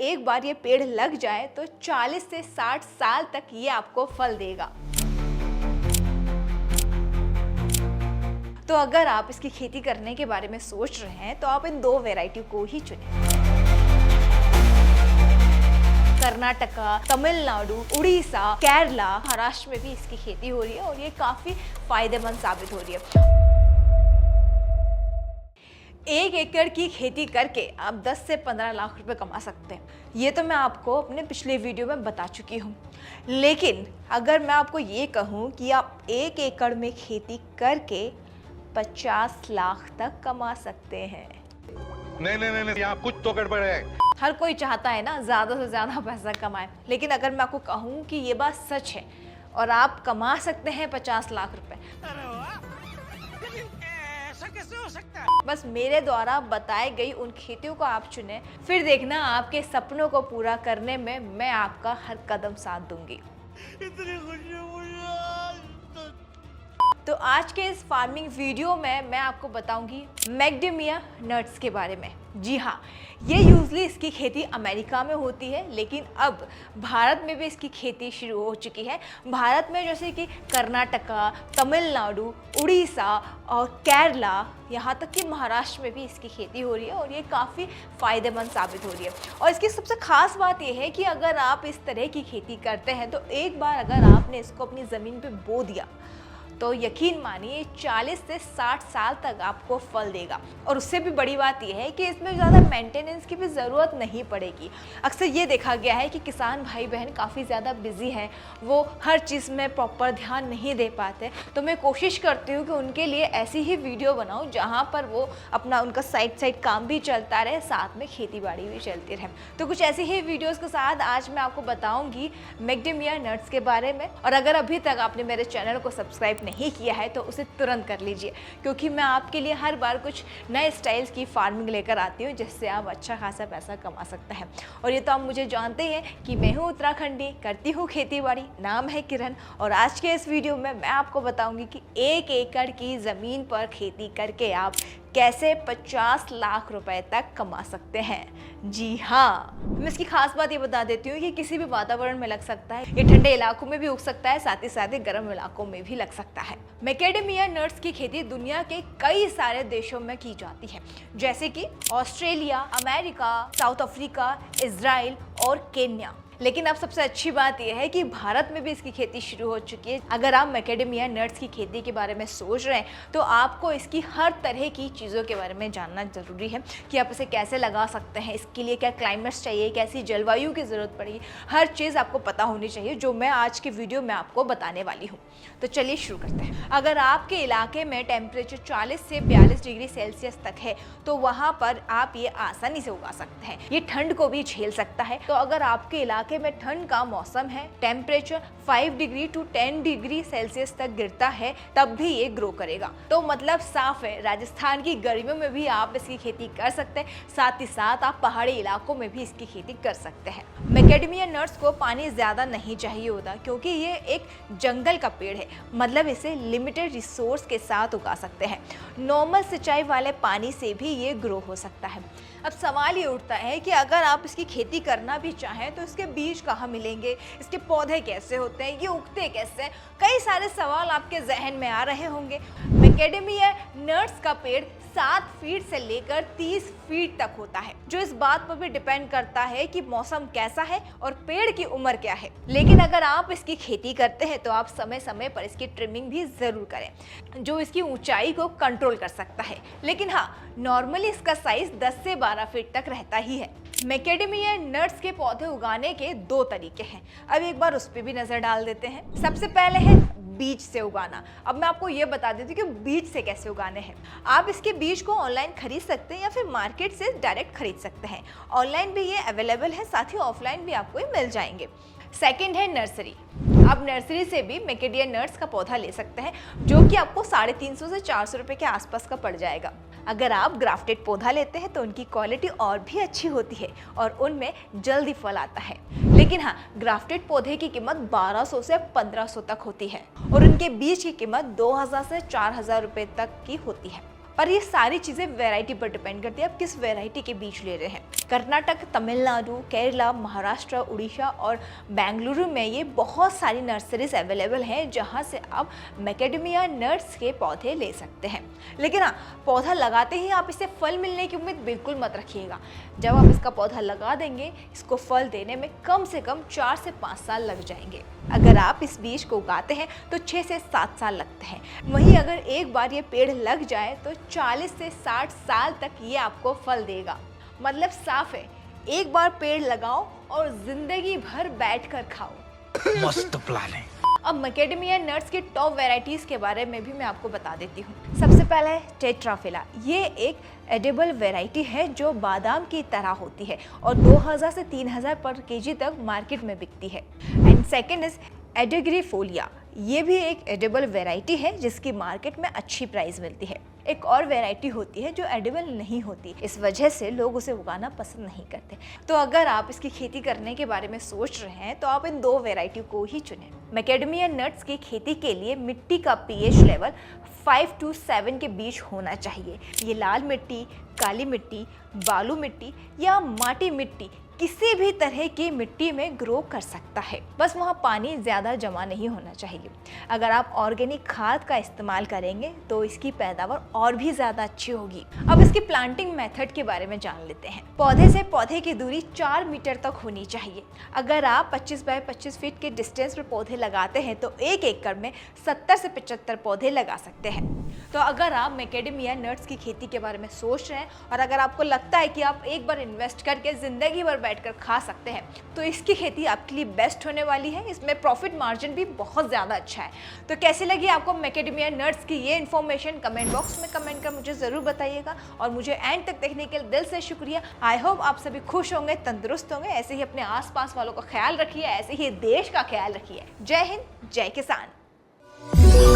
एक बार ये पेड़ लग जाए तो 40 से 60 साल तक ये आपको फल देगा। तो अगर आप इसकी खेती करने के बारे में सोच रहे हैं तो आप इन दो वैरायटी को ही चुनें। कर्नाटका, तमिलनाडु, उड़ीसा, केरला, महाराष्ट्र में भी इसकी खेती हो रही है और ये काफी फायदेमंद साबित हो रही है। 1 एकड़ की खेती करके आप 10 से 15 लाख रुपए कमा सकते हैं। ये तो मैं आपको अपने पिछले वीडियो में बता चुकी हूँ। लेकिन अगर मैं आपको ये कहूँ कि आप 1 एकड़ में खेती करके 50 लाख तक कमा सकते हैं। नहीं, यहाँ कुछ तो गड़बड़ है। हर कोई चाहता है ना ज़्यादा से ज़्यादा पैसा कमाए, लेकिन अगर मैं आपको कहूँ कि ये बात सच है और आप कमा सकते हैं 50 लाख रुपए, ऐसा कैसे हो सकता है? बस मेरे द्वारा बताई गई उन खेतियों को आप चुनें, फिर देखना आपके सपनों को पूरा करने में मैं आपका हर कदम साथ दूंगी। इतनी खुशी मुझे। तो आज के इस फार्मिंग वीडियो में मैं आपको बताऊंगी मैक्डेमिया नट्स के बारे में। जी हाँ, ये यूजली इसकी खेती अमेरिका में होती है, लेकिन अब भारत में भी इसकी खेती शुरू हो चुकी है। भारत में जैसे कि कर्नाटका, तमिलनाडु, उड़ीसा और केरला, यहाँ तक कि महाराष्ट्र में भी इसकी खेती हो रही है और ये काफ़ी फ़ायदेमंद साबित हो रही है। और इसकी सबसे ख़ास बात यह है कि अगर आप इस तरह की खेती करते हैं तो एक बार अगर आपने इसको अपनी ज़मीन पे बो दिया तो यकीन मानिए 40 से 60 साल तक आपको फल देगा। और उससे भी बड़ी बात यह है कि इसमें ज़्यादा मेंटेनेंस की भी ज़रूरत नहीं पड़ेगी। अक्सर ये देखा गया है कि किसान भाई बहन काफ़ी ज़्यादा बिजी हैं, वो हर चीज़ में प्रॉपर ध्यान नहीं दे पाते। तो मैं कोशिश करती हूँ कि उनके लिए ऐसी ही वीडियो बनाऊँ जहाँ पर वो अपना उनका साइड काम भी चलता रहे, साथ में खेती बाड़ी भी चलती रहे। तो कुछ ऐसी ही वीडियोज़ के साथ आज मैं आपको बताऊँगी मैक्डेमिया नट्स के बारे में। और अगर अभी तक आपने मेरे चैनल को सब्सक्राइब नहीं किया है तो उसे तुरंत कर लीजिए, क्योंकि मैं आपके लिए हर बार कुछ नए स्टाइल्स की फार्मिंग लेकर आती हूँ जिससे आप अच्छा खासा पैसा कमा सकते हैं। और ये तो आप मुझे जानते हैं कि मैं हूँ उत्तराखंडी, करती हूँ खेती बाड़ी, नाम है किरण। और आज के इस वीडियो में मैं आपको बताऊंगी कि 1 एकड़ की ज़मीन पर खेती करके आप कैसे 50 लाख रुपए तक कमा सकते हैं। जी हाँ, मैं इसकी खास बात ये बता देती हूँ कि किसी भी वातावरण में लग सकता है। ये ठंडे इलाकों में भी उग सकता है, साथ ही साथ ही गर्म इलाकों में भी लग सकता है। मैक्डेमिया नट्स की खेती दुनिया के कई सारे देशों में की जाती है, जैसे कि Australia, America, south Africa, Israel और केन्या। लेकिन अब सबसे अच्छी बात यह है कि भारत में भी इसकी खेती शुरू हो चुकी है। अगर आप मैक्डेमिया नट्स की खेती के बारे में सोच रहे हैं तो आपको इसकी हर तरह की चीज़ों के बारे में जानना ज़रूरी है कि आप इसे कैसे लगा सकते हैं, इसके लिए क्या क्लाइमेट्स चाहिए, कैसी जलवायु की ज़रूरत पड़ेगी, हर चीज़ आपको पता होनी चाहिए, जो मैं आज के वीडियो में आपको बताने वाली हूँ। तो चलिए शुरू करते हैं। अगर आपके इलाके में टेम्परेचर 40 से 42 डिग्री सेल्सियस तक है तो वहाँ पर आप ये आसानी से उगा सकते हैं। ये ठंड को भी झेल सकता है। तो अगर आपके इलाके में ठंड का मौसम है, temperature 5 degree to 10 degree Celsius तक गिरता है, तब भी ये ग्रो करेगा। तो मतलब साफ है, राजस्थान की गर्मियों में भी आप इसकी खेती कर सकते हैं, साथ ही साथ आप पहाड़ी इलाकों में भी इसकी खेती कर सकते हैं। मैक्डेमिया नट्स को पानी ज्यादा नहीं चाहिए होता, क्योंकि ये एक जंगल का पेड़ है, मतलब इसे लिमिटेड रिसोर्स के साथ उगा सकते हैं। नॉर्मल सिंचाई वाले पानी से भी ये ग्रो हो सकता है। अब सवाल ये उठता है कि अगर आप इसकी खेती करना भी चाहें तो इसके बीज कहाँ मिलेंगे, इसके पौधे कैसे होते हैं, ये उगते कैसे हैं, कई सारे सवाल आपके जहन में आ रहे होंगे। मैक्डेमिया नट्स का पेड़ 7 फीट से लेकर 30 फीट तक होता है, जो इस बात पर भी डिपेंड करता है कि मौसम कैसा है और पेड़ की उम्र क्या है। लेकिन अगर आप इसकी खेती करते हैं तो आप समय समय पर इसकी ट्रिमिंग भी जरूर करें, जो इसकी ऊंचाई को कंट्रोल कर सकता है। लेकिन हाँ, नॉर्मली इसका साइज 10 से 12 फीट तक रहता ही है। मैक्डेमिया नट्स के पौधे उगाने के 2 तरीके हैं। अब एक बार उस पर भी नजर डाल देते हैं। सबसे पहले है बीज से उगाना। अब मैं आपको ये बता देती हूँ कि बीज से कैसे उगाने हैं। आप इसके बीज को ऑनलाइन खरीद सकते हैं या फिर मार्केट से डायरेक्ट खरीद सकते हैं। ऑनलाइन भी ये अवेलेबल है, साथ ही ऑफलाइन भी आपको ये मिल जाएंगे। सेकंड है नर्सरी। आप नर्सरी से भी मैक्डेमिया नट्स का पौधा ले सकते हैं, जो कि आपको 350 से 400 रुपए के आसपास का पड़ जाएगा। अगर आप ग्राफ्टेड पौधा लेते हैं तो उनकी क्वालिटी और भी अच्छी होती है और उनमें जल्दी फल आता है। लेकिन हाँ, ग्राफ्टेड पौधे की कीमत 1200 से 1500 तक होती है और उनके बीज की कीमत 2000 से 4000 रुपए तक की होती है। पर ये सारी चीज़ें वैरायटी पर डिपेंड करती है, आप किस वैरायटी के बीज ले रहे हैं। कर्नाटक, तमिलनाडु, केरला, महाराष्ट्र, उड़ीसा और बेंगलुरु में ये बहुत सारी नर्सरीज अवेलेबल हैं जहाँ से आप मैकेडेमिया नट्स के पौधे ले सकते हैं। लेकिन हाँ, पौधा लगाते ही आप इससे फल मिलने की उम्मीद बिल्कुल मत रखिएगा। जब आप इसका पौधा लगा देंगे, इसको फल देने में कम से कम 4 से 5 साल लग जाएंगे। अगर आप इस बीज को उगाते हैं तो 6 से 7 साल लगते हैं। वहीं अगर एक बार ये पेड़ लग जाए तो 40 से 60 साल तक ये आपको फल देगा। मतलब साफ है, एक बार पेड़ लगाओ और जिंदगी भर बैठकर खाओ। मस्त प्लान है। अब मैकेडेमिया नट्स की टॉप वैरायटीज के बारे में भी मैं आपको बता देती हूँ। सबसे पहला है टेट्राफिला। ये एक एडिबल वैरायटी है जो बादाम की तरह होती है और 2000 से 3000 पर केजी तक मार्केट में बिकती है। एंड सेकेंड इज एडिग्रीफोलिया। ये भी एक एडिबल वैरायटी है जिसकी मार्केट में अच्छी प्राइस मिलती है। एक और वैरायटी होती है जो एडिबल नहीं होती, इस वजह से लोग उसे उगाना पसंद नहीं करते। तो अगर आप इसकी खेती करने के बारे में सोच रहे हैं तो आप इन 2 वैरायटी को ही चुनें। मैकेडेमिया नट्स की खेती के लिए मिट्टी का पीएच लेवल 5 to 7 के बीच होना चाहिए। ये लाल मिट्टी, काली मिट्टी, बालू मिट्टी या माटी मिट्टी किसी भी तरह की मिट्टी में ग्रो कर सकता है, बस वहाँ पानी ज़्यादा जमा नहीं होना चाहिए। अगर आप ऑर्गेनिक खाद का इस्तेमाल करेंगे तो इसकी पैदावार और भी ज़्यादा अच्छी होगी। अब इसकी प्लांटिंग मेथड के बारे में जान लेते हैं। पौधे से पौधे की दूरी 4 मीटर तक होनी चाहिए। अगर आप 25 बाय 25 फीट के डिस्टेंस पर पौधे लगाते हैं तो 1 एकड़ में 70 से 75 पौधे लगा सकते हैं। तो अगर आप मैकेडेमिया नट्स की खेती के बारे में सोच रहे हैं और अगर आपको लगता है कि आप एक बार इन्वेस्ट करके ज़िंदगी भर बैठकर खा सकते हैं तो इसकी खेती आपके लिए बेस्ट होने वाली है। इसमें प्रॉफिट मार्जिन भी बहुत ज़्यादा अच्छा है। तो कैसी लगी आपको मैकेडेमिया नट्स की ये इन्फॉर्मेशन, कमेंट बॉक्स में कमेंट कर मुझे ज़रूर बताइएगा। और मुझे एंड तक देखने के लिए दिल से शुक्रिया। आई होप आप सभी खुश होंगे, तंदुरुस्त होंगे। ऐसे ही अपने आसपास वालों का ख्याल रखिए, ऐसे ही देश का ख्याल रखिए। जय हिंद, जय किसान।